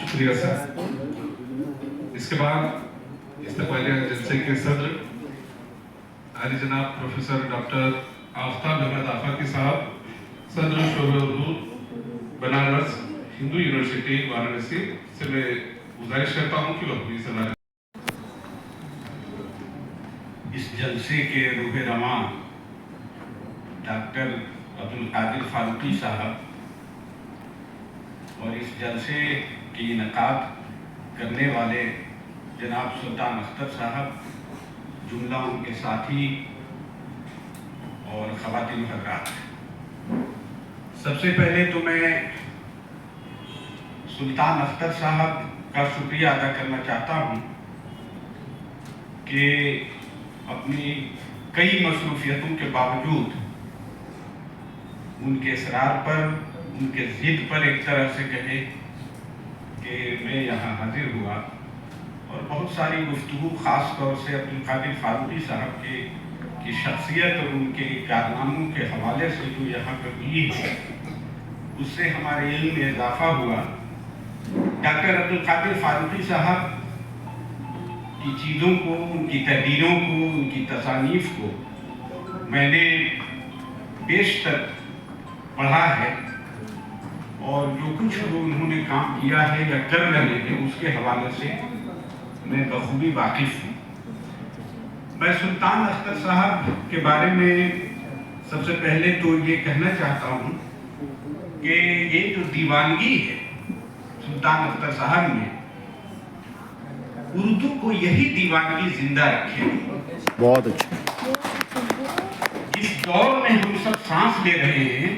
शुक्रिया सर। इसके बाद इस्तकबालिया जलसे के सदर आली जनाब प्रोफेसर डॉक्टर आफ्ताब अहमद आफाकी साहब, सदर शोबे उर्दू बनारस हिंदू यूनिवर्सिटी वाराणसी से मैं गुजारिश करता हूँ कि वो अपनी सलाह। इस जलसे के रूह रवां डॉक्टर अब्दुल कादिर फारूकी साहब और इस जलसे की इनकाद करने वाले जनाब सुल्तान अख्तर साहब, जुमला उनके साथी और ख़वातीन हज़रात, सबसे पहले तो मैं सुल्तान अख्तर साहब का शुक्रिया अदा करना चाहता हूँ कि अपनी कई मसरूफियतों के बावजूद उनके इसरार पर, उनके ज़िद पर एक तरह से कहे कि मैं यहाँ हाजिर हुआ और बहुत सारी गुफ्तगू ख़ास तौर से अब्दुल कादिर फारूकी साहब की शख्सियत और उनके कारनामों के हवाले से जो यहाँ पर हुई है, उससे हमारे इल्म में इजाफा हुआ। डॉक्टर अब्दुल कादिर फारूकी साहब की चीज़ों को, उनकी तहरीरों को, उनकी तसानीफ को मैंने बेशतर पढ़ा है और जो कुछ वो उन्होंने काम किया है या कर रहे हैं उसके हवाले से मैं बखूबी वाकिफ़ हूँ। मैं सुल्तान अख्तर साहब के बारे में सबसे पहले तो ये कहना चाहता हूँ कि ये जो दीवानगी है सुल्तान अख्तर साहब में, उर्दू को यही दीवानगी जिंदा रखे। बहुत अच्छा। इस दौर में हम सब सांस ले रहे हैं,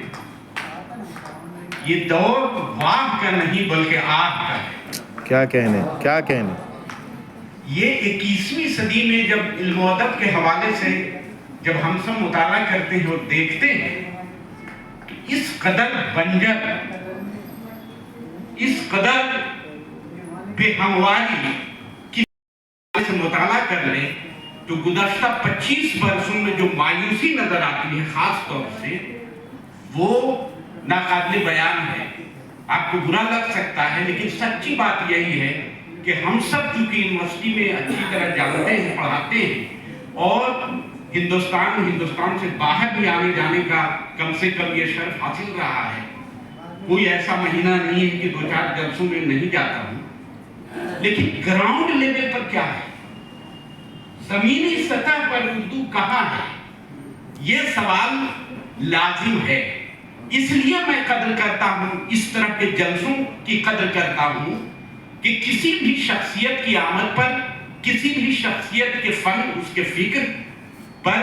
ये दौर वाह का नहीं बल्कि आग का है। क्या कहने ये 21वीं सदी में जब इल्म अदब के हवाले से जब हम सब मुताला करते हैं और देखते हैं कि इस कदर बंजर, इस कदर बेहमवारी की से मुताला कर ले तो गुज़श्ता 25 बरसों में जो मायूसी नजर आती है खास तौर से, वो नाकाबिले बयान है। आपको बुरा लग सकता है लेकिन सच्ची बात यही है कि हम सब चूंकि यूनिवर्सिटी में अच्छी तरह जानते हैं, पढ़ाते हैं और हिंदुस्तान से बाहर भी आने जाने का कम से कम ये शर्फ हासिल रहा है। कोई ऐसा महीना नहीं है कि 2-4 जलसों में नहीं जाता हूँ, लेकिन ग्राउंड लेवल पर क्या है, जमीनी सतह पर उर्दू कहाँ है, ये सवाल लाजिम है। इसलिए मैं कदर करता हूँ, इस तरह के जलसों की कदर करता हूँ कि किसी भी शख्सियत की आमद पर, किसी भी शख्सियत के फन, उसके फिक्र पर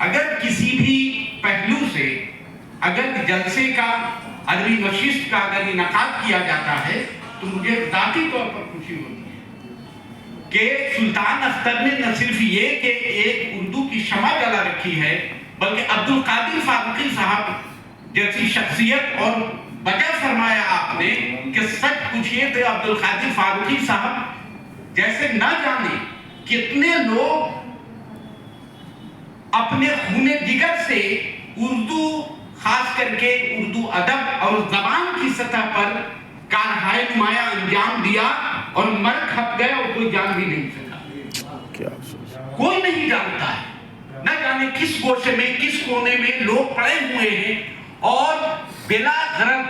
अगर किसी भी पहलू से अगर जलसे का, अदबी नशिस्त का अगर इनकाद किया जाता है तो मुझे ज़ाती तौर पर खुशी होती है कि सुल्तान अख्तर ने न सिर्फ ये कि एक उर्दू की शमा जला रखी है, बल्कि अब्दुल कादिर फारूकी साहब जैसी शख्सियत, और वजह फरमाया आपने कि सच पूछिए तो अब्दुल कादिर फारूकी साहब जैसे न जाने कितने लोग अपने खूने जिगर से उर्दू, खास करके उर्दू अदब और जबान की सतह पर कारहाय नुमाया अंजाम दिया और मर खप गए और कोई जान भी नहीं सका। क्या अफसोस। कोई नहीं जानता है, न जाने किस गोशे में, किस कोने में लोग पड़े हुए हैं और बिला गरज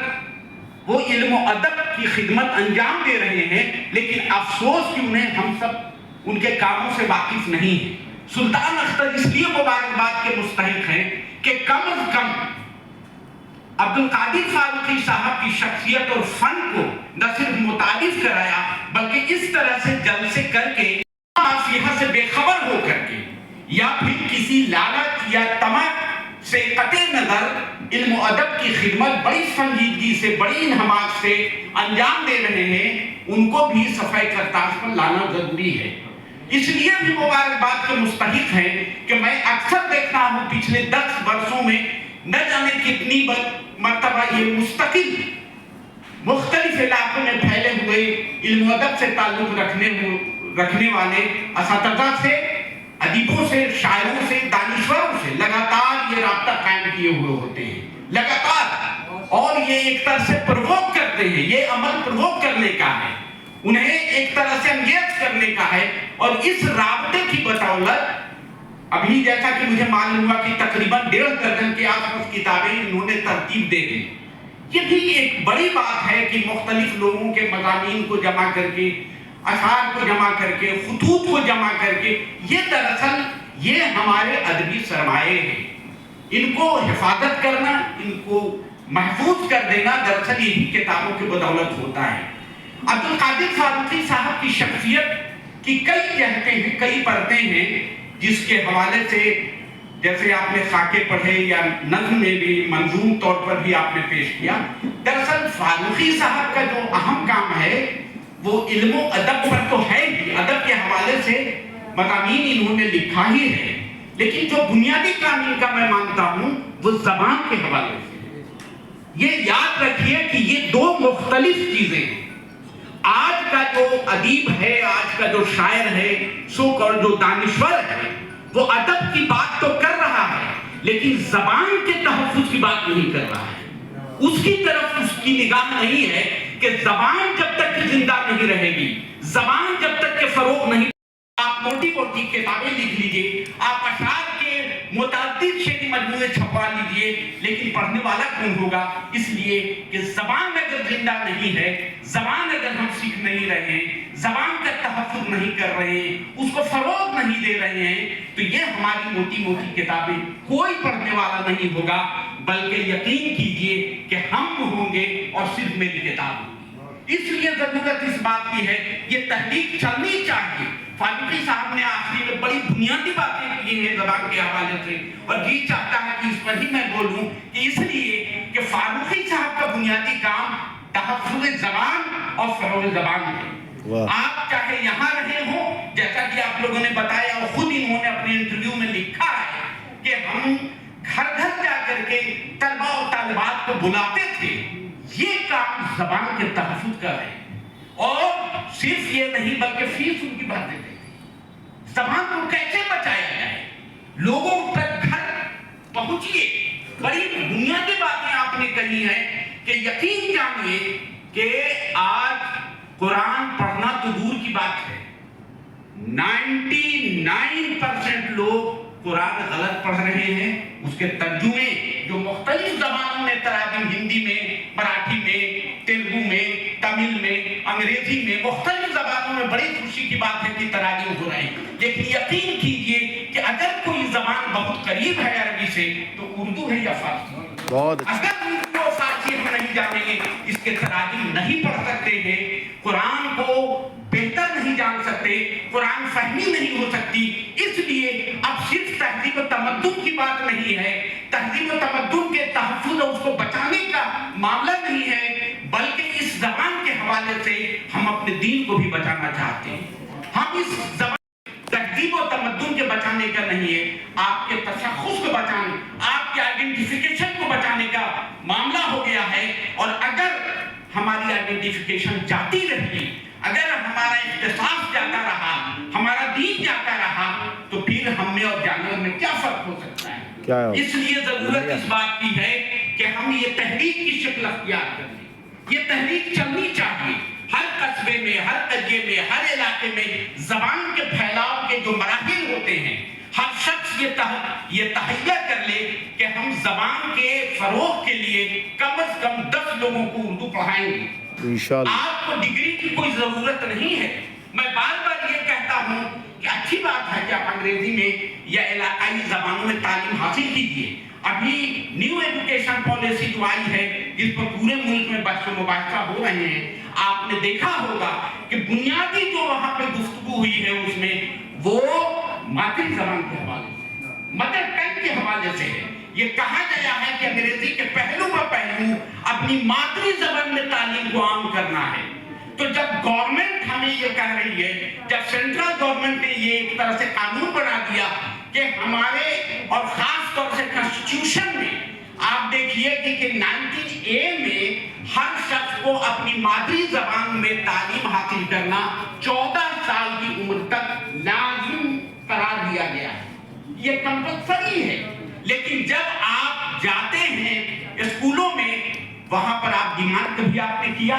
वो इल्म अदब की खिदमत अंजाम दे रहे हैं, लेकिन अफसोस कि उन्हें हम सब उनके कामों से वाकिफ नहीं है। सुल्तान अख्तर इसलिए मुबारकबाद के मुस्तहिक हैं कि कम अज कम अब्दुल कादिर फारूकी साहब की शख्सियत और फन को न सिर्फ मुतारिफ कराया, बल्कि इस तरह से जलसे करके माफिया से बेखबर हो करके या फिर किसी लालच या तमा से कते नजर इल्म अदब की खिदमत बड़ी संजीदगी से, बड़ी इन्हमाक से अंजाम दे रहे हैं, उनको भी सफाई करताज पर लाना जरूरी है। इसलिए भी मुबारकबाद के मुस्तहिक हैं कि मैं अक्सर देखता हूँ पिछले 10 वर्षों में न जाने कितनी मर्तबा ये मुस्तकिल मुख्तलिफ इलाकों में फैले हुए इल्म अदब से ताल्लुक रखने वाले असातिज़ा से, अदीबों से, शायरों से, दानिश्वरों से लगातार ये राब्ता कायम किए हुए होते हैं, लगातार। और ये एक तरह से प्रवोक करते हैं, ये अमल प्रवोक करने का है। انہیں ایک طرح سے انگیز کرنے کا ہے، اور اس رابطے کی بدولت ابھی جیسا کہ مجھے معلوم ہوا کہ تقریباً 1.5 درجن کے آس پاس کتابیں انہوں نے ترتیب دے دی۔ یہ بھی ایک بڑی بات ہے کہ مختلف لوگوں کے مضامین کو جمع کر کے، اشعار کو جمع کر کے، خطوط کو جمع کر کے، یہ دراصل یہ ہمارے ادبی سرمایے ہیں، ان کو حفاظت کرنا، ان کو محفوظ کر دینا دراصل یہی کتابوں کی بدولت ہوتا ہے۔ عبدالقادر فاروقی صاحب کی شخصیت کی کئی جہتیں ہیں، کئی پرتیں ہیں، جس کے حوالے سے جیسے آپ نے خاکے پڑھے یا نظم میں بھی منظوم طور پر بھی آپ نے پیش کیا، دراصل فاروقی صاحب کا جو اہم کام ہے وہ علم و ادب پر تو ہے ہی، ادب کے حوالے سے مضامین انہوں نے لکھا ہی ہے، لیکن جو بنیادی کام ان کا میں مانتا ہوں وہ زبان کے حوالے سے۔ یہ یاد رکھیے کہ یہ دو مختلف چیزیں ہیں۔ آج کا جو ادیب ہے، آج کا جو شاعر ہے، اور جو دانشور ہے، وہ ادب کی بات تو کر رہا ہے لیکن زبان کے تحفظ کی بات نہیں کر رہا ہے۔ اس کی طرف اس کی نگاہ نہیں ہے کہ زبان جب تک کہ زندہ نہیں رہے گی، زبان جب تک کہ فروغ نہیں، آپ موٹی موٹی کتابیں لکھ لیجئے، آپ اشعار کے متعدد شعری مجموعے چھپوا لیجئے، لیکن پڑھنے والا کون ہوگا؟ اس لیے کہ زبان اگر زندہ نہیں ہے، زبان اگر ہم سیکھ نہیں رہے ہیں، زبان کا تحفظ نہیں کر رہے ہیں، اس کو فروغ نہیں دے رہے ہیں، تو یہ ہماری موٹی موٹی کتابیں کوئی پڑھنے والا نہیں ہوگا، بلکہ یقین کیجئے کہ ہم ہوں گے اور صرف میری کتاب ہوگی۔ اس لیے ضرورت اس بات کی ہے، یہ تحریک چلنی چاہیے۔ فاروقی صاحب نے آخری میں بڑی بنیادی باتیں کی ہیں زبان کے حوالے سے، اور جی چاہتا ہے کہ اس پر ہی میں بولوں، کہ اس لیے کہ فاروقی صاحب کا بنیادی کام تحفظ زبان اور فروغ زبان ہے۔ آپ چاہے یہاں رہے ہوں، جیسا کہ آپ لوگوں نے بتایا اور خود انہوں نے اپنے انٹرویو میں لکھا ہے کہ ہم گھر گھر جا کر کے طلبہ اور طالبات کو بلاتے تھے، یہ کام زبان کے تحفظ کا ہے، اور صرف یہ نہیں بلکہ فیس ان کی بات دیتے تھے، زبان کو کیسے بچایا جائے، لوگوں تک گھر پہنچیے۔ بڑی بنیادی باتیں آپ نے کہی ہیں کہ یقین جانیے کہ آج قرآن پڑھنا تو دور کی بات ہے، 99% لوگ قرآن غلط پڑھ رہے ہیں، اس کے ترجمے جو مختلف زبانوں میں، تراجم ہندی میں، مراٹھی میں، تیلگو میں، تمل میں، انگریزی میں، مختلف زبانوں میں بڑی خوشی کی بات ہے کہ تراجم ہو رہے ہیں، لیکن یقین کیجئے کہ اگر کوئی زبان بہت قریب ہے عربی سے تو اردو ہے یا فارسی۔ اگر اردو اور فارسی ہم نہیں جانیں گے، اس کے تراجم نہیں پڑھ سکتے ہیں، قرآن کو بہتر نہیں جان سکتے، قرآن فہمی نہیں ہو سکتی، اس لیے اب صرف تہذیب و تمدن کی بات نہیں ہے، تہذیب و تمدن کے تحفظ اور اس کو بچانے کا معاملہ نہیں ہے، بلکہ اس زبان کے حوالے سے ہم اپنے دین کو بھی بچانا چاہتے ہیں۔ ہم اس زبان تہذیب و تمدن کے بچانے کا نہیں ہے، آپ کے تشخص کو بچانے، آپ کے آئیڈینٹیفیکیشن کو بچانے کا معاملہ ہو گیا ہے، اور اگر ہماری آئیڈینٹیفیکیشن جاتی رہی، اگر ہمارا اختصاص جاتا رہا، ہمارا دین جاتا رہا، تو پھر ہم میں اور جانور میں کیا فرق ہو سکتا ہے؟ اس لیے ضرورت اس بات کی ہے کہ ہم یہ تحریک کی شکل اختیار کریں، یہ تحریک چلنی چاہیے، ہر قصبے میں، ہر قریے میں، ہر علاقے میں زبان کے پھیلاؤ کے جو مراحل ہوتے ہیں، ہر شخص یہ تہیہ کر لے کہ ہم زبان کے فروغ کے لیے کم از کم 10 لوگوں کو اردو پڑھائیں گے۔ آپ کو ڈگری کی کوئی ضرورت نہیں ہے، میں بار بار یہ کہتا ہوں کہ اچھی بات ہے کہ آپ انگریزی میں یا علاقائی زبانوں میں تعلیم حاصل کیجئے۔ ابھی نیو ایجوکیشن پالیسی جو آئی ہے، جس پر پورے ملک میں بحث و مباحثہ ہو رہے ہیں، آپ نے دیکھا ہوگا کہ بنیادی جو وہاں پہ گفتگو ہوئی ہے اس میں وہ مادری زبان کے حوالے سے، مدر ٹنگ کے حوالے سے ہے۔ یہ کہا گیا ہے کہ انگریزی کے پہلو پر پہلو اپنی مادری زبان میں تعلیم کو عام کرنا ہے۔ تو جب گورنمنٹ ہمیں یہ کہہ رہی ہے، جب سینٹرل گورنمنٹ نے یہ ایک طرح سے قانون بنا دیا کہ ہمارے اور خاص طور سے کنسٹیٹیوشن میں آپ دیکھیے کہ 19A میں ہر شخص کو اپنی مادری زبان میں تعلیم حاصل کرنا 14 سال کی عمر تک لازم قرار دیا گیا ہے، یہ کمپلسری ہے۔ لیکن جب آپ جاتے ہیں اسکولوں میں، وہاں پر آپ ڈیمانڈ کبھی آپ نے کیا؟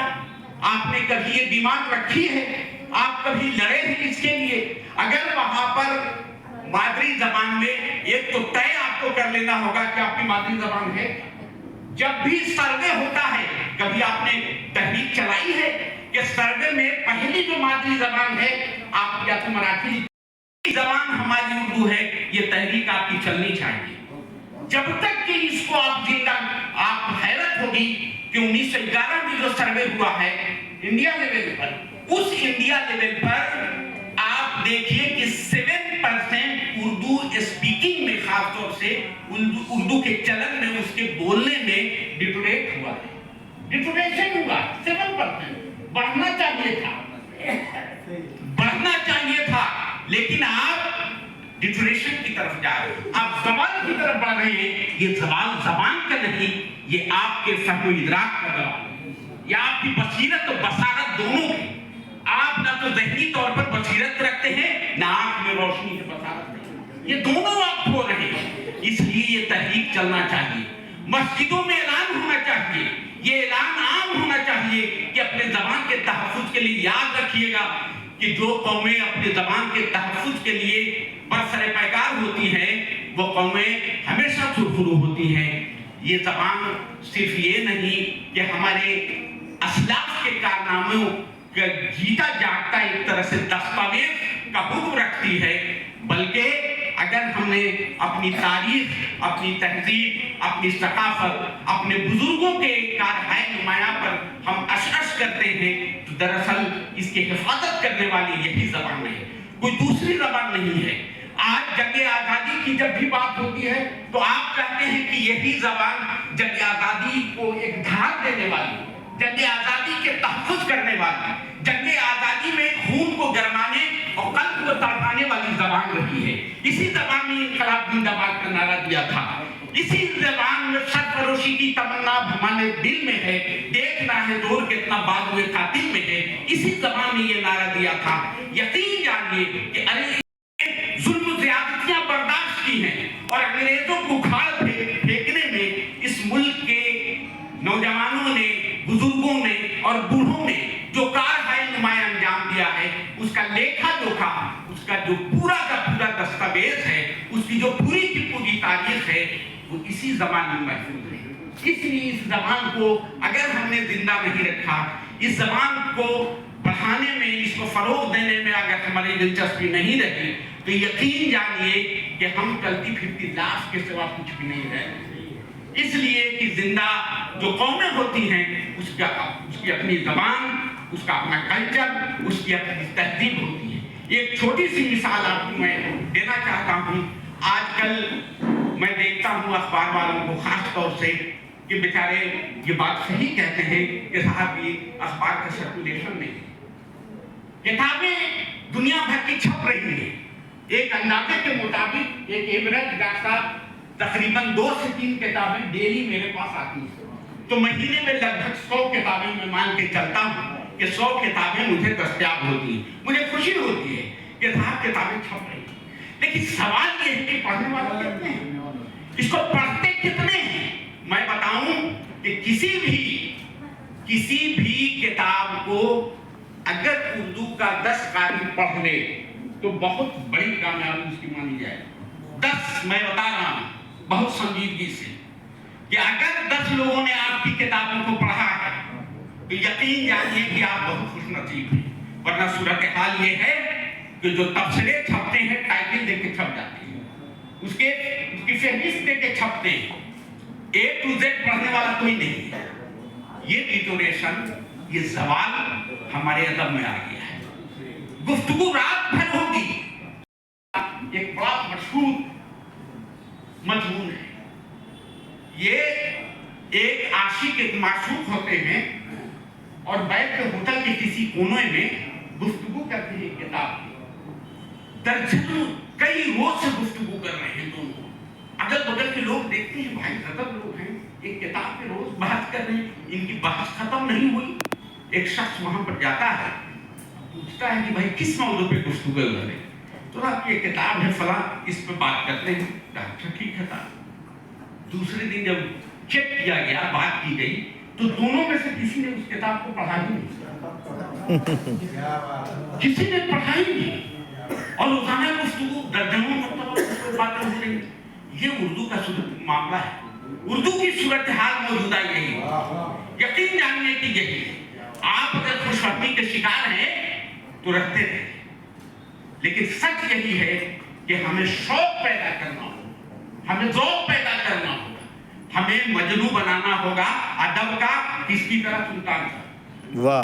आपने कभी ये डिमांड रखी है? आप कभी लड़े हैं इसके लिए? अगर वहां पर मादरी जबान में एक तो तय आपको कर लेना होगा कि आपकी मादरी जबान है। जब भी सर्वे होता है, कभी आपने तहरीक चलाई है कि सर्वे में पहली जो मादरी जबान है आप या तो मराठी जबान हमारी उर्दू है, ये तहरीक आपकी चलनी चाहिए। जब तक कि इसको आप जिंदा, आप हैरत होगी कि 1911 में जो सर्वे हुआ है इंडिया लेवल पर, उस इंडिया लेवल पर आप देखिए कि 7% उर्दू स्पीकिंग में, खासतौर से उर्दू के चलन में, उसके बोलने में डिटोरेट हुआ है, डिटोरेशन हुआ 7%। बढ़ना चाहिए था, बढ़ना चाहिए था, लेकिन आप डिटोरेशन की तरफ जा रहे हैं, आप जबान की तरफ बढ़ रहे हैं। ये जबान जबान का नहीं, ये आपके फहम इदराक का जवाब है, ये आपकी बसीरत और बसारत दोनों की। आप ना तो ज़हनी तौर पर बसीरत रखते हैं, ना आंख में रोशनी की बसारत रखते हैं, ये दोनों आप खो रहे हैं। इसलिए ये तहरीक चलना चाहिए, मस्जिदों में ऐलान होना चाहिए, ये ऐलान आम होना चाहिए कि अपने जबान के तहफ़्फ़ुज़ के लिए याद रखिएगा कि जो कौमें अपने जबान के तहफ़्फ़ुज़ के लिए बरसरे पैकार होती हैं, वो कौमें हमेशा सुरखरू होती हैं। ये जबान सिर्फ ये नहीं कि हमारे असलाफ के कारनामों का जीता जागता एक तरह से दस्तावेज का हुक्म रखती है, बल्कि अगर हमने अपनी तारीख, अपनी तहजीब, अपनी सकाफत, अपने बुजुर्गों के कारहाय नुमाया पर हम अश करते हैं, तो दरअसल इसकी हिफाजत करने वाली यही जबान है, कोई दूसरी जबान नहीं है। आज जंग आजादी की जब भी बात होती है तो आप कहते हैं कि यही जबान जंग आजादी को एक धार देने वाली, जंग आजादी के तहफ़्फ़ुज़ करने वाली, जंग आजादी में खून को गरमाने और कल्ब को तड़पाने वाली जबान रही है। इसी जबान में इनकलाब जिंदाबाद का नारा दिया था, इसी जबान में सरफरोशी की तमन्ना हमारे दिल में है, देखना है जोर कितना बाद हुए कातिल में है, इसी जबान में ये नारा दिया था। यकीन जानिए कि अरे जुल्म ज़्यादतियां बर्दाश्त की हैं और अंग्रेजों को उखाड़ फेंकने में इस मुल्क के नौजवानों ने, बुजुर्गों ने और बूढ़ों ने जो कारहाय नुमाया अंजाम दिया है, उसका लेखा जोखा, उसका जो पूरा का पूरा दस्तावेज है, उसकी जो पूरी की पूरी तारीख है, वो इसी जबान में महफूज है। इसलिए इस जबान को अगर हमने जिंदा नहीं रखा, इस जबान को बढ़ाने में, इसको फरोग देने में अगर हमारी दिलचस्पी नहीं रही, तो यकीन जानिए कि हम चलती फिरती लाश के सिवा कुछ भी नहीं रहे। इसलिए कि जिंदा जो कौमें होती हैं, उसकी अपनी जबान, उसका अपना कल्चर, उसकी अपनी तहजीब होती है। एक छोटी सी मिसाल आपको मैं देना चाहता हूँ। आजकल मैं देखता हूँ अखबार वालों को खास तौर से कि बेचारे ये बात सही कहते हैं कि साहब ये अखबार का सर्कुलेशन नहीं, किताबें दुनिया भर की छप रही हैं। एक अंदाजे के मुताबिक एक एवरेज डॉक्टर तकरीबन 2 से 3 किताबें डेली मेरे पास आती हैं, तो महीने में लगभग 100 किताबें मैं मान के चलता हूँ कि 100 किताबें मुझे दस्तयाब होती हैं। मुझे खुशी होती है कि साहब किताबें छप रही हैं, लेकिन सवाल ये है कि पढ़ने वाले कितने हैं, इसको पढ़ते कितने हैं। मैं बताऊं कि किसी भी किताब को अगर उर्दू का 10 कारी पढ़ ले तो बहुत बड़ी कामयाबी उसकी मानी जाए। 10, मैं बता रहा हूं बहुत संजीदगी से, कि अगर 10 लोगों ने आपकी किताबों को पढ़ा है तो यकीन जानिए कि आप बहुत खुशनसीब हैं। वरना सूरत हाल ये है कि जो तबसरे छपते हैं टाइटल देके छप जाते हैं, उसकी फहरिस्त देके छपते हैं, A to Z पढ़ने वाला कोई नहीं है। ये डिटोरेशन, ये सवाल हमारे अदब में आ गया है। गुफ्तगू रात भर होगी, एक बड़ा मशहूर मजमून है। ये एक आशिक एक माशूक होते हैं और बैठ के होटल के किसी कोने में गुफ्तगू करते हैं किताब की। दर्जनों कई रोज से गुफ्तगू कर रहे हैं दोनों। अगल बगल के लोग देखते हैं भाई गजब लोग हैं, एक किताब पे रोज बहस कर रहे हैं, इनकी बहस खत्म नहीं हुई। एक शख्स वहां पर जाता है, पूछता है कि भाई किस मौजू पे गुफ्तगू कर रहे हैं? तो आपकी ये किताब है फला, इस पे बात करते हैं। अच्छा ठीक है था। दूसरे दिन जब चेक किया गया, बात की गई, तो दोनों में से किसी ने उस किताब को पढ़ा ही नहीं, किसी ने पढ़ा ही नहीं। और रोजाना गुफ्तगू दर्जनों मतलब बातें हो रही। ये उर्दू का मामला है, उर्दू की सूरत हाल मौजूदा यही है। यकीन जानने की यही है। आप अगर खुशफहमी के शिकार हैं तो रखते रहे, लेकिन सच यही है कि हमें शौक पैदा करना होगा, हमें ज़ौक़ पैदा करना होगा, हमें मजनू बनाना होगा अदब का। किसकी तरह? सुल्तान का। वाह,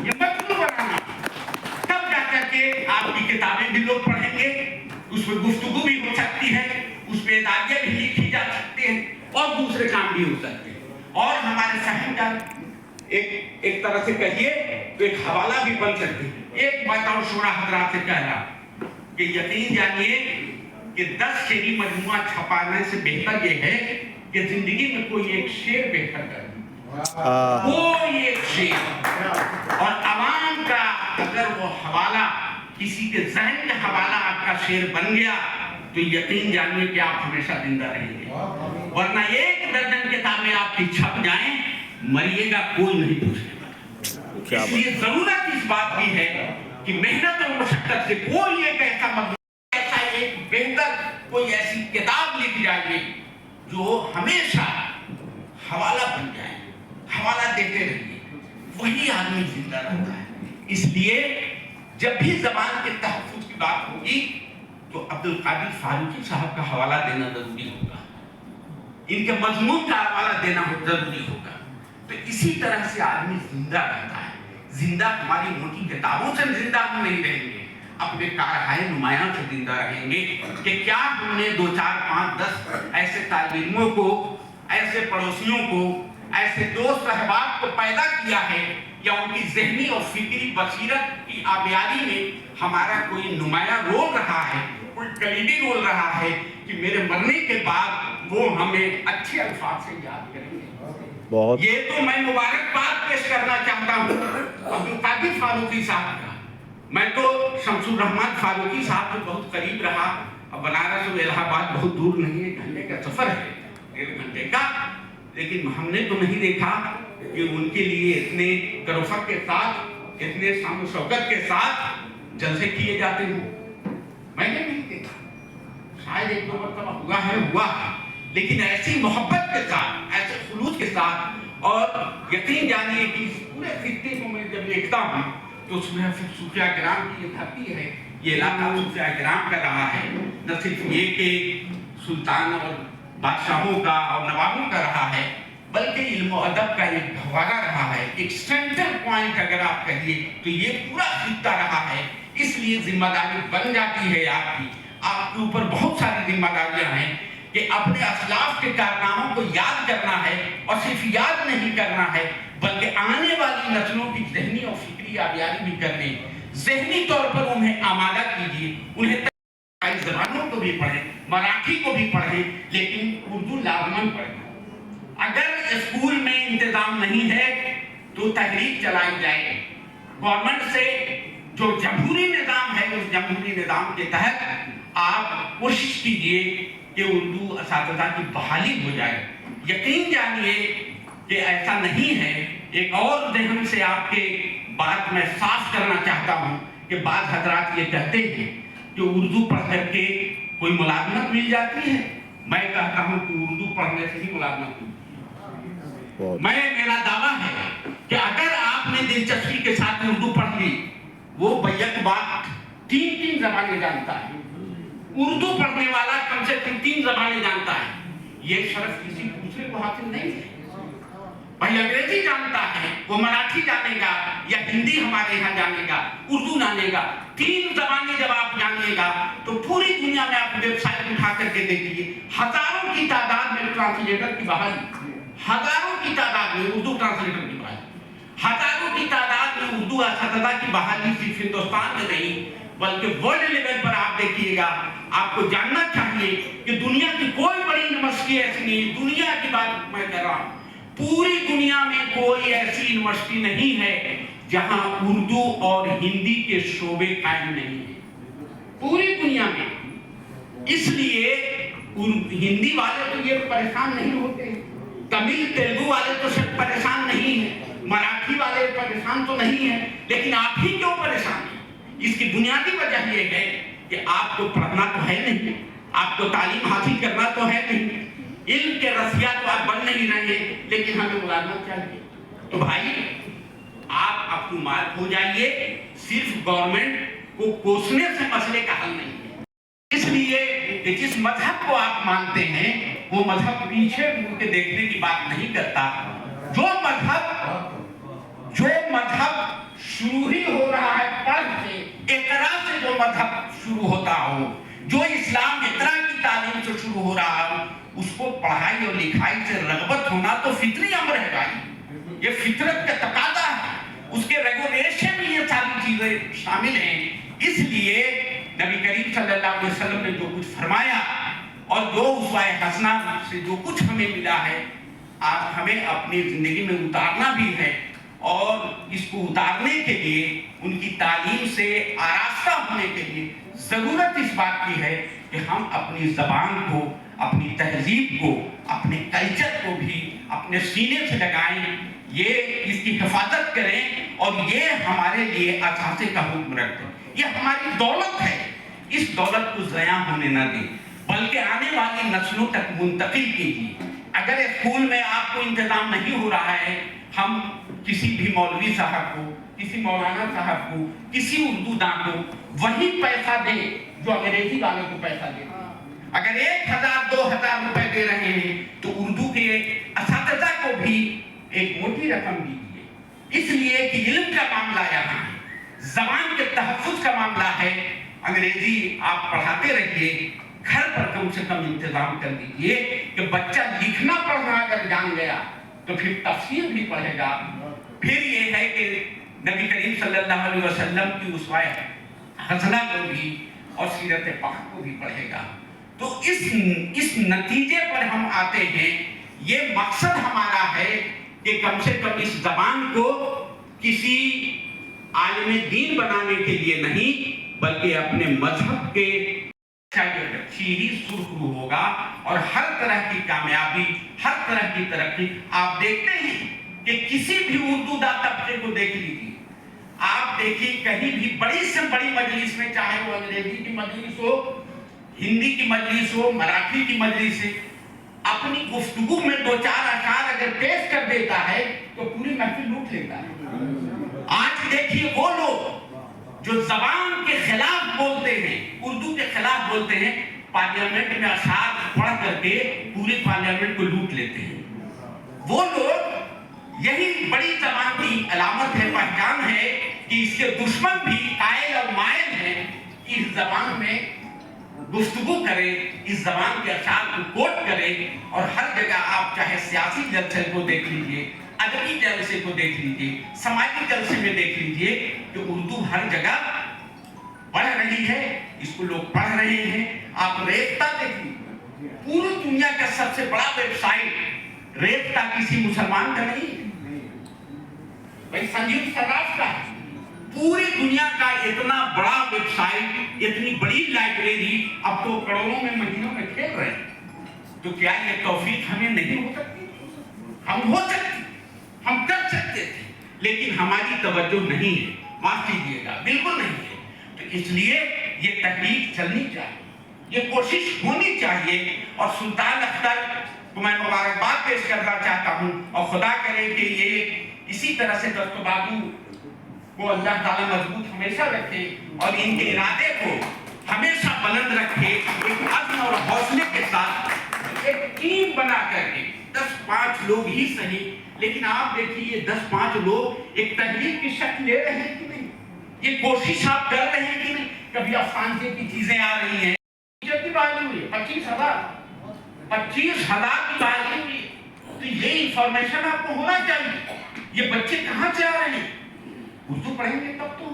ये मजनू बनाना, तब जाकर के आपकी किताबें भी लोग पढ़ेंगे, उसमें गुफ्तगू भी हो सकती है, उसमें दागियाँ भी लिखी जा सकती हैं और दूसरे काम भी हो सकते हैं। और हमारे फहम का एक तरह से कहिए तो एक हवाला भी बन सकती है। एक बात और शोरा हजरात से कह रहा कि यकीन जानिए कि 10 शेरी मजमुआ छपाने से बेहतर ये है कि जिंदगी में कोई एक शेर बेहतर कर दे, कोई एक शेर। और अवाम का अगर वो हवाला, किसी के जहन का हवाला आपका शेर बन गया तो यकीन जानिए कि आप हमेशा जिंदा रहेंगे। वरना 1 दर्जन किताबें आपकी छप जाएं, मरिएगा कोई नहीं पूछेगा। इसलिए जरूरत इस बात की है कि मेहनत और मशक्कत से कोई एक ऐसा एक बेहतर कोई ऐसी किताब लिख जाए जो हमेशा हवाला बन जाए, हवाला देते रहिए, वही आदमी जिंदा रहता है। इसलिए जब भी ज़बान के तहफ़्फ़ुज़ की बात होगी तो अब्दुल कादिर फारूकी साहब का हवाला देना जरूरी होगा, इनके मजमून का हवाला देना जरूरी होगा। तो इसी तरह से आदमी जिंदा रहता है। जिंदा हमारी मोटी किताबों से जिंदा हम नहीं रहेंगे, अपने कारहाय नुमायां से जिंदा रहेंगे कि क्या हमने 2, 4, 5, 10 ऐसे तालिब इल्मों को, ऐसे पड़ोसियों को, ऐसे दोस्त अहबाब को पैदा किया है, या उनकी ज़हनी और फिक्री बसीरत की आबियारी में हमारा कोई नुमायां रोल रहा है, कोई कलीदी रोल रहा है कि मेरे मरने के बाद वो हमें अच्छे अल्फाज से याद करेंगे। बहुत। ये तो मैं मुबारकबाद पेश करना चाहता हूँ अब्दुल कादिर फारूकी साहब का। मैं तो शमसुर रहमान फारूकी साहब से बहुत करीब रहा। अब बनारस और इलाहाबाद बहुत दूर नहीं है, 1 घंटे का सफर है, 1.5 घंटे का। लेकिन हमने तो नहीं देखा कि उनके लिए इतने करफत के साथ, इतने शान शौकत के साथ जलसे किए जाते हैं। मैंने नहीं देखा, शायद 1-2 मरतबा हुआ है, लेकिन ऐसी मोहब्बत के साथ, ऐसे खुलूस के साथ। और यकीन जानिए कि इस पूरे खित्ते को मैं जब देखता हूँ तो उसमें फिर सूफिया किराम की ये धरती है, ये इलाका सूफिया किराम का रहा है। न सिर्फ ये कि सुल्तान और बादशाहों का और नवाबों का रहा है, बल्कि इल्म और अदब का एक गहवारा रहा है, एक सेंटर पॉइंट अगर आप कहिए तो ये पूरा खित्ता रहा है। इसलिए जिम्मेदारी बन जाती है आपके ऊपर बहुत सारी जिम्मेदारियां हैं कि अपने असलाफ के कारनामों को याद करना है, और सिर्फ याद नहीं करना है बल्कि आने वाली नस्लों की ज़हनी और फिक्री आबियारी भी करनी। ज़हनी तौर पर उन्हें आमादा कीजिए, उन्हें कई ज़बानों को भी पढ़ें, मराठी को भी पढ़ें, लेकिन उर्दू लाजमन पढ़ें। अगर स्कूल में इंतजाम नहीं है तो तहरीक चलाई जाए गवर्नमेंट से। जो जमहूरी निज़ाम है उस जमहूरी निज़ाम के तहत आप कोशिश कीजिए कि उर्दू असातिज़ा की बहाली हो जाए। यकीन जानिए कि ऐसा नहीं है। एक और जहन से आपके बात मैं साफ करना चाहता हूँ कि बाज़ हज़रात ये कहते हैं कि उर्दू पढ़ करके कोई मुलाज़मत मिल जाती है। मैं कहता हूँ कि उर्दू पढ़ने से ही मुलाज़मत मिलती है। मेरा दावा है कि अगर आपने दिलचस्पी के साथ उर्दू पढ़ ली, वो बैक बात 3 ज़बानें जानता है। उर्दू पढ़ने वाला कम से कम 3 ज़बानें जानता है। ये शर्फ किसी दूसरे को हासिल नहीं है। भाई अंग्रेजी जानता है, वो मराठी जानेगा या हिंदी हमारे यहाँ जानेगा, उर्दू जानेगा। 3 ज़बानें जब आप जानिएगा तो पूरी दुनिया में आप वेबसाइट उठा करके देखिए, हजारों की तादाद में ट्रांसलेटर की बहाली, हजारों की तादाद में उर्दू ट्रांसलेटर की बहाली, हजारों की तादाद में उर्दू असातिज़ा की बहाली सिर्फ हिंदुस्तान में नहीं बल्कि वर्ल्ड लेवल पर आप देखिएगा। आपको जानना चाहिए कि दुनिया की कोई बड़ी यूनिवर्सिटी ऐसी नहीं, दुनिया की बात मैं कर रहा हूँ, पूरी दुनिया में कोई ऐसी यूनिवर्सिटी नहीं है जहां उर्दू और हिंदी के शोबे कायम नहीं है, पूरी दुनिया में। इसलिए हिंदी वाले तो ये परेशान नहीं होते, तमिल तेलुगु वाले तो सब परेशान پریشان تو نہیں ہے، لیکن آپ ہی کیوں پریشان ہیں؟ اس کی بنیادی وجہ یہ ہے کہ آپ کو پڑھنا تو ہے نہیں، آپ کو تعلیم حاصل کرنا تو ہے نہیں، علم کے رسیا تو آپ بن نہیں رہے، لیکن ہمیں ملازمت چاہیے۔ تو بھائی آپ اب تو مارک ہو جائیے، صرف گورنمنٹ کو کوسنے سے مسئلے کا حل نہیں ہے۔ اس لیے کہ جس مذہب کو آپ مانتے ہیں وہ مذہب پیچھے مڑ کے دیکھنے کی بات نہیں کرتا۔ جو مذہب شروع ہی ہو رہا ہے پڑھ سے، اقرا سے جو مذہب شروع ہوتا ہو، جو اسلام اقرا کی تعلیم سے شروع ہو رہا ہو، اس کو پڑھائی اور لکھائی سے رغبت ہونا تو فطری امر ہے بھائی، یہ فطرت کا تقاضا ہے، اس کے ریگولیشن میں یہ ساری چیزیں شامل ہیں۔ اس لیے نبی کریم صلی اللہ علیہ وسلم نے جو کچھ فرمایا اور جو اسوہ حسنہ سے جو کچھ ہمیں ملا ہے، آج ہمیں اپنی زندگی میں اتارنا بھی ہے، اور اس کو اتارنے کے لیے ان کی تعلیم سے آراستہ ہونے کے لیے ضرورت اس بات کی ہے کہ ہم اپنی زبان کو، اپنی تہذیب کو، اپنے کلچر کو بھی اپنے سینے سے لگائیں، یہ اس کی حفاظت کریں، اور یہ ہمارے لیے اثاثے کا حکم رکھیں۔ یہ ہماری دولت ہے، اس دولت کو ضیاع ہونے نہ دیں، بلکہ آنے والی نسلوں تک منتقل کیجیے۔ اگر اسکول میں آپ کو انتظام نہیں ہو رہا ہے، ہم کسی بھی مولوی صاحب کو، کسی مولانا صاحب کو، کسی اردو داں کو وہی پیسہ دیں جو انگریزی والے کو پیسہ دیں۔ اگر 1000 2000 روپے دے رہے ہیں تو اردو کے اساتذہ کو بھی ایک موٹی رقم دیجیے، اس لیے کہ علم کا معاملہ یہاں ہے، زبان کے تحفظ کا معاملہ ہے۔ انگریزی آپ پڑھاتے رہیے، گھر پر کم سے کم انتظام کر دیجیے کہ بچہ لکھنا پڑھنا اگر جان گیا تو پھر تفسیر بھی پڑھے گا، پھر یہ ہے کہ نبی کریم صلی اللہ علیہ وسلم کی اسوہ حسنہ کو بھی اور سیرت پاک کو بھی پڑھے گا۔ تو اس نتیجے پر ہم آتے ہیں، یہ مقصد ہمارا ہے کہ کم سے کم اس زبان کو کسی عالم دین بنانے کے لیے نہیں، بلکہ اپنے مذہب کے ہی سرخرو ہوگا، اور ہر طرح کی کامیابی، ہر طرح کی ترقی۔ آپ دیکھتے ہیں کہ کسی بھی اردو دا طبقے کو دیکھ لیجیے، آپ دیکھیے کہیں بھی بڑی سے بڑی مجلس میں، چاہے وہ انگریزی کی مجلس ہو، ہندی کی مجلس ہو، مراٹھی کی مجلس ہے، اپنی گفتگو میں 2-4 اشعار اگر پیش کر دیتا ہے تو پوری محفل لوٹ لیتا ہے۔ آج دیکھیے وہ لوگ جو زبان کے خلاف بولتے ہیں، اردو کے خلاف بولتے ہیں، پارلیمنٹ میں اشعار پڑھ کر کے پوری پارلیمنٹ کو لوٹ لیتے ہیں۔ وہ لوگ، یہی بڑی زبان کی علامت ہے، پہچان ہے کہ اس کے دشمن بھی قائل اور مائل ہیں کہ اس زبان میں گفتگو کریں، اس زبان کے اشعار کو کوٹ کریں، اور ہر جگہ آپ چاہے سیاسی جلسے کو دیکھ لیجئے، ادبی جلسے کو دیکھ لیجئے، سماجی جلسے میں دیکھ لیجئے کہ اردو ہر جگہ بڑھ رہی ہے، اس کو لوگ پڑھ رہے ہیں۔ آپ ریختہ دیکھیے، پوری دنیا کا سب سے بڑا ویب سائٹ ریختہ کسی مسلمان کا نہیں ہے، بھائی سنجیو سراف کا ہے۔ پوری دنیا کا اتنا بڑا ویب سائٹ، اتنی بڑی لائبریری، اب تو کروڑوں میں، مہینوں میں کھیل رہے ہیں۔ تو کیا یہ توفیق ہمیں نہیں ہو سکتی؟ ہم ہو سکتی، ہم کر سکتے تھے، لیکن ہماری توجہ نہیں ہے، معاف کیجیے گا، بالکل نہیں ہے۔ تو اس لیے یہ تحریک چلنی چاہیے، یہ کوشش ہونی چاہیے، اور سلطان اختر کو میں مبارکباد پیش کرنا چاہتا ہوں، اور خدا کرے کہ یہ اسی طرح سے دست و بازو کو اللہ تعالیٰ مضبوط ہمیشہ رکھے، اور ان کے ارادے کو ہمیشہ بلند رکھے، ایک عزم اور حوصلے کے ساتھ ایک ٹیم بنا کر کے 10-5 لوگ ہی صحیح، لیکن آپ دیکھیے یہ 10-5 لوگ ایک تحریک کی شکل لے رہے ہیں کہ نہیں، یہ کوشش آپ کر رہے ہیں کہ نہیں۔ کبھی افسانچے کی چیزیں آ رہی ہیں، کی بات ہوئی 25,000 کی بات ہوئی، تو یہ انفارمیشن آپ کو ہونا چاہیے، یہ بچے کہاں سے آ رہے ہیں، اردو پڑھیں گے تب تو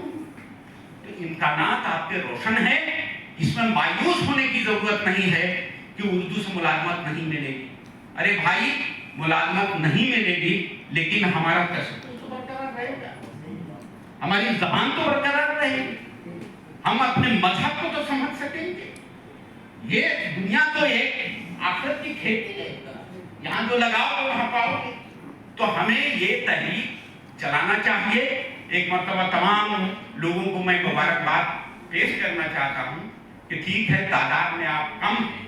امکانات آپ کے روشن ہیں۔ اس میں مایوس ہونے کی ضرورت نہیں ہے کہ اردو سے ملازمت نہیں ملے گی۔ ارے بھائی، ملازمت نہیں ملے گی، لیکن ہمارا تشدد تو برقرار رہے گا، ہماری زبان تو برقرار رہے گی، ہم اپنے مذہب کو تو سمجھ سکیں گے۔ یہ دنیا تو ایک آخرت کی کھیتی ہے، یہاں جو لگاؤ تو وہاں پاؤ گے۔ تو ہمیں یہ تحریک चलाना चाहिए। एक मरतबा तमाम लोगों को मैं मुबारकबाद पेश करना चाहता हूँ कि ठीक है, तादाद में आप कम हैं,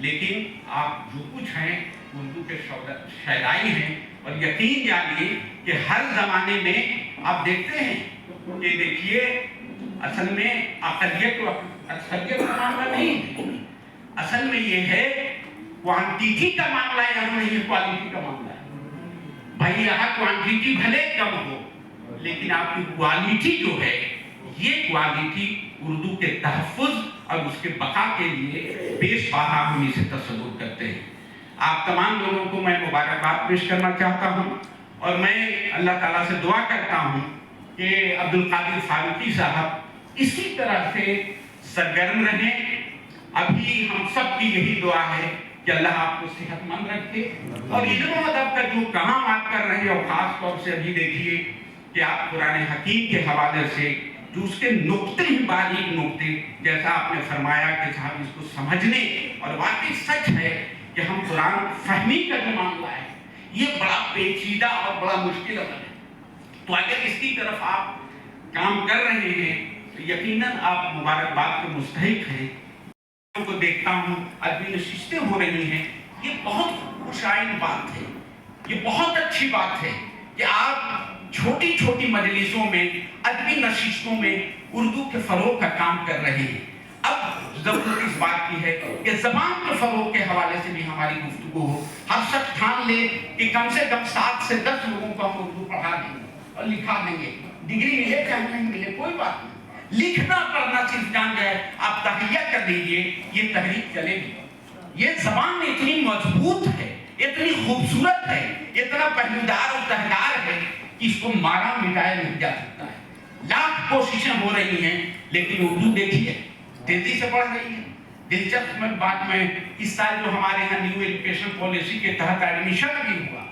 लेकिन आप जो कुछ हैं उर्दू के शैदाई हैं। और यकीन जानिए कि हर जमाने में आप देखते हैं कि देखिए, असल में अक़लियत और अक्सरियत का मामला नहीं है, असल में ये है क्वांटिटी का मामला है, यहाँ नहीं क्वालिटी का मामला है। भाई यहाँ क्वांटिटी भले कम हो, लेकिन आपकी क्वालिटी जो है, ये क्वालिटी उर्दू के तहफ़्फ़ुज़ और उसके बका के लिए बेशबाहा हम इसे तसव्वुर करते हैं। आप तमाम लोगों को मैं मुबारकबाद पेश करना चाहता हूँ और मैं अल्लाह ताला से दुआ करता हूँ कि अब्दुल कादिर फारूकी साहब इसी तरह से सरगर्म रहें। अभी हम सब की यही दुआ है कि अल्लाह आपको सेहतमंद रखे और इल्म और अदब का जो काम आप कर रहे हैं, और ख़ास तौर से अभी देखिए कि आप कुरान हकीम के हवाले से जो उसके नुक्ते ही बारीक नुक्ते, जैसा आपने फरमाया कि साहब इसको समझने, और वाकई सच है कि हम कुरान फहमी का जो मामला है ये बड़ा पेचीदा और बड़ा मुश्किल अमल है। तो अगर इसकी तरफ आप काम कर रहे हैं तो यकीनन आप मुबारकबाद के मुस्तहिक हैं। को देखता हूँ अदबी नशिस्तें हो रही हैं, ये बहुत खुशाइन बात है, ये बहुत अच्छी बात है कि आप छोटी छोटी मजलिसों में अदबी नशिस्तों में उर्दू के फरोग का काम कर रहे हैं। अब जरूरत इस बात की है कि जबान के फरोग के हवाले से भी हमारी गुफ्तगू हो। हर शख्स ठान ले कि कम से कम 7 से 10 लोगों को हम उर्दू पढ़ा देंगे और लिखा देंगे। डिग्री मिले चाहे नहीं मिले कोई बात नहीं, लिखना पढ़ना सिर्फ जान जाए, आप तहैया कर लीजिए, ये तहरीक चलेगी। ये जबान इतनी मजबूत है, इतनी खूबसूरत है, इतना पहलूदार और तहदार है कि इसको मारा मिटाया नहीं जा सकता है। लाख कोशिशें हो रही हैं, लेकिन उर्दू देखिए तेजी से बढ़ रही है। दिलचस्प बात में इस साल जो हमारे यहाँ न्यू एजुकेशन पॉलिसी के तहत एडमिशन भी हुआ,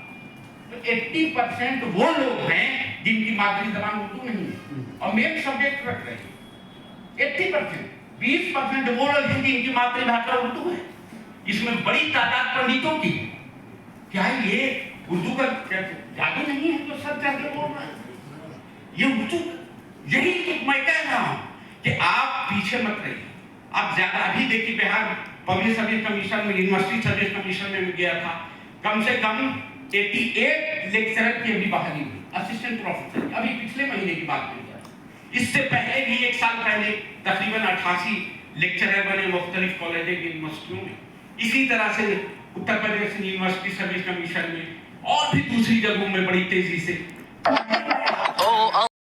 तो 80% वो लोग हैं जिनकी मातृ जबान उर्दू नहीं है और मेन सब्जेक्ट रख रहे हैं। 80%, 20% वो लोग हैं जिनकी मातृभाषा उर्दू है। इसमें बड़ी तादाद पंडितों की। क्या ये उर्दू का जादू नहीं है जो सब जाके बोल रहे हैं? ये उर्दू, यही तो मैं कह रहा हूं कि आप पीछे मत रहिए। आप ज्यादा, अभी देखिए बिहार पब्लिक सर्विस कमीशन में, यूनिवर्सिटी सर्विस कमीशन में गया था, कम से कम 88 लेक्चरर की अभी बहाली हुई, असिस्टेंट प्रोफेसर, अभी पिछले महीने की बात नहीं है। इससे पहले भी 1 साल पहले तकरीबन 88 लेक्चरर बने मुख्तलिफ कॉलेज यूनिवर्सिटियों में। इसी तरह से Uttar Pradesh university service commission में और भी दूसरी जगहों में बड़ी तेजी से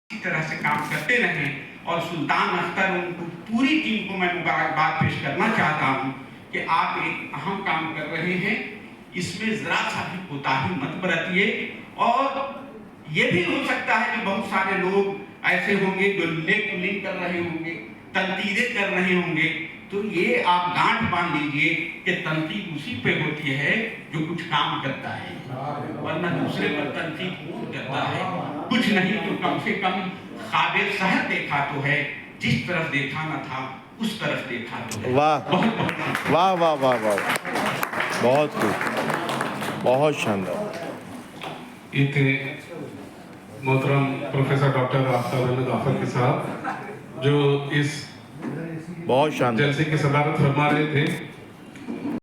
इसी तरह से काम करते रहे। और सुल्तान अख्तर उनको पूरी टीम को मैं मुबारकबाद पेश करना चाहता हूं कि आप एक अहम काम कर रहे हैं, इसमें जरा सा भी कोताही मत बरतिए। और ये भी हो सकता है कि बहुत सारे लोग ऐसे होंगे जो लेक लिंक कर रहे होंगे, तनकीदें कर रहे होंगे, तो ये आप गांठ बांध लीजिए कि तनकीद उसी पे होती है जो कुछ काम करता है, वरना दूसरे पर तनकीद कौन करता है? कुछ नहीं तो कम से कम काबिल शहर देखा तो है, जिस तरफ देखा ना था उस तरफ देखा तो है। वाह वाह वाह वाह वाह, बहुत खूब, बहुत शानदार। ये थे मोहतरम प्रोफेसर डॉक्टर आफ्ताब अहमद आफाकी साहब जो इस बहुत शानदार जलसे की सदारत फरमा रहे थे।